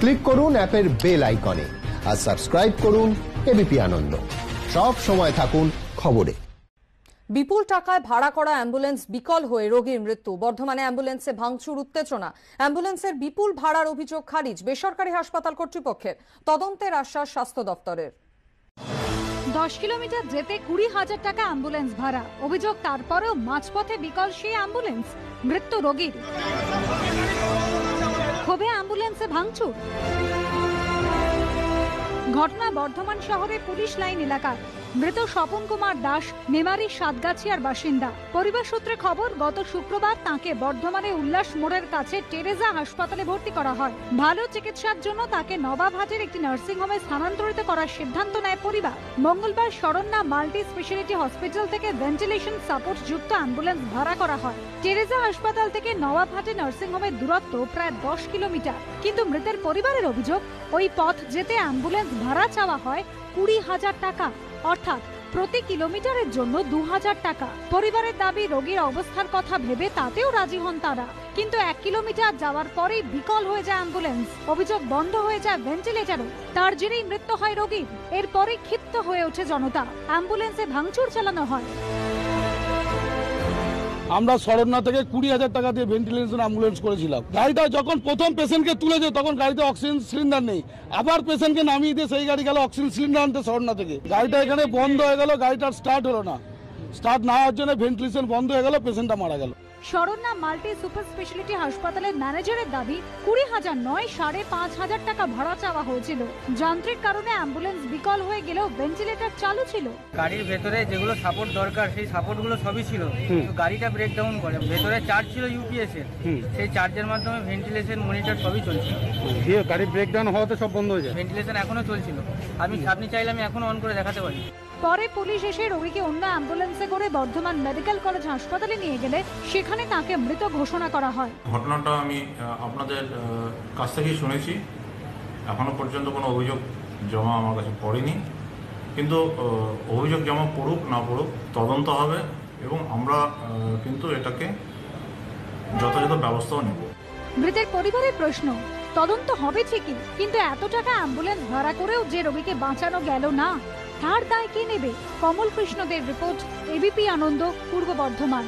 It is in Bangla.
ক্লিক করুন অ্যাপের বেল আইকনে আর সাবস্ক্রাইব করুন এবিপি আনন্দ। সব সময় থাকুন খবরে। বিপুল টাকায় ভাড়া করা অ্যাম্বুলেন্স বিকল হয়ে রোগীর মৃত্যু। বর্ধমানে অ্যাম্বুলেন্সে ভাঙচুর, উত্তেজনা। অ্যাম্বুলেন্সের বিপুল ভাড়ার অভিযোগ খারিজ বেসরকারি হাসপাতাল কর্তৃপক্ষের। তদন্তের আশ্বাস স্বাস্থ্য দপ্তরের। 10 কিলোমিটার যেতে 20,000 টাকা অ্যাম্বুলেন্স ভাড়া। অভিযোগ তারপরেও মাঝপথে বিকল সেই অ্যাম্বুলেন্স, মৃত্যু রোগীর। ক্ষোভে অ্যাম্বুলেন্সে ভাঙচুর। ঘটনা বর্ধমান শহরের পুলিশ লাইন এলাকার। মৃত স্বপন কুমার দাস মেমারি সাতগাছিয়ার বাসিন্দা। পরিবার সূত্রে খবর, গত শুক্রবার তাকে বর্ধমানে উল্লাস মোড়ের কাছে টেরেজা হাসপাতালে ভর্তি করা হয়। ভালো চিকিৎসার জন্য তাকে নবাবহাটের একটি নার্সিংহোমে স্থানান্তরিত করার সিদ্ধান্ত নেয় পরিবার। মঙ্গলবার শরণ্যা মাল্টি স্পেশালিটি হসপিটাল থেকে ভেন্টিলেশন সাপোর্ট যুক্ত অ্যাম্বুলেন্স ভাড়া করা হয়। টেরেজা হাসপাতাল থেকে নবাবহাটে নার্সিংহোমের দূরত্ব প্রায় 10 কিলোমিটার। কিন্তু মৃতের পরিবারের অভিযোগ, ওই পথ যেতে অ্যাম্বুলেন্স ভাড়া চাওয়া হয় 20,000 টাকা, অর্থাৎ প্রতি কিলোমিটারের জন্য 2,000 টাকা। পরিবারের দাবি, রোগীর অবস্থার কথা ভেবে তাতেও রাজি হন তারা। কিন্তু 1 কিলোমিটার যাওয়ার পরেই বিকল হয়ে যায় অ্যাম্বুলেন্স। অভিযোগ, বন্ধ হয়ে যায় ভেন্টিলেটরও। তার জেরেই মৃত্যু হয় রোগীর। এরপরে ক্ষিপ্ত হয়ে ওঠে জনতা। অ্যাম্বুলেন্সে ভাঙচুর চালানো হয়। আমরা শরণ্যা থেকে 20,000 টাকা দিয়ে ভেন্টিলেশন অ্যাম্বুলেন্স করেছিলাম। গাড়িটা যখন প্রথম পেশেন্টকে তুলেছে তখন গাড়িতে অক্সিজেন সিলিন্ডার নেই। আবার পেশেন্টকে নামিয়ে দিয়ে সেই গাড়ি গেল অক্সিজেন সিলিন্ডার আনতে শরণ্যা থেকে। গাড়িটা এখানে বন্ধ হয়ে গেল, গাড়িটা স্টার্ট হলো না। স্টার্ট না হওয়ার জন্য ভেন্টিলেশন বন্ধ হয়ে গেল, পেশেন্টটা মারা গেল। শরণ্যা মাল্টি সুপার স্পেশালিটি হাসপাতালের ম্যানেজারের দাবি, 20,000 নয় 5,500 টাকা ভাড়া চাওয়া হয়েছিল। যান্ত্রিক কারণে অ্যাম্বুলেন্স বিকল হয়ে গেলেও ভেন্টিলেটর চালু ছিল। গাড়ির ভেতরে যেগুলো সাপোর্ট দরকার সেই সাপোর্টগুলো সবই ছিল, গাড়িটা ব্রেকডাউন করে। ভেতরে চার্জ ছিল ইউপিএস এর, সেই চার্জের মাধ্যমে ভেন্টিলেশন মনিটর সবই চলছিল। গাড়ি ব্রেকডাউন হওয়াতে সব বন্ধ হয়ে যায়। ভেন্টিলেশন এখনো চলছিল। আপনি চাইলে আমি এখনো অন করে দেখাতে পারি। পরে পুলিশ এসে রোগীকে অন্য অ্যাম্বুলেন্সে করে বর্ধমান মেডিকেল কলেজ হাসপাতালে নিয়ে গেলে সেখানে তাকে মৃত ঘোষণা করা হয়। ঘটনাটা আমি আপনাদের কাছ থেকেই শুনেছি। এখনো পর্যন্ত কোনো অভিযোগ জমা আমার কাছে পড়েনি, কিন্তু অভিযোগ জমা পড়ুক না পড়ুক তদন্ত হবে এবং আমরা কিন্তু এটাকে যথাযথ ব্যবস্থাও নেব। মৃতের পরিবারের প্রশ্ন, তদন্ত হবে ঠিকই, কিন্তু এত টাকা অ্যাম্বুলেন্স ভাড়া করেও যে রোগীকে বাঁচানো গেল না, তার দায় কে নেবে? কমল কৃষ্ণদের রিপোর্ট, এবিপি আনন্দ, পূর্ব বর্ধমান।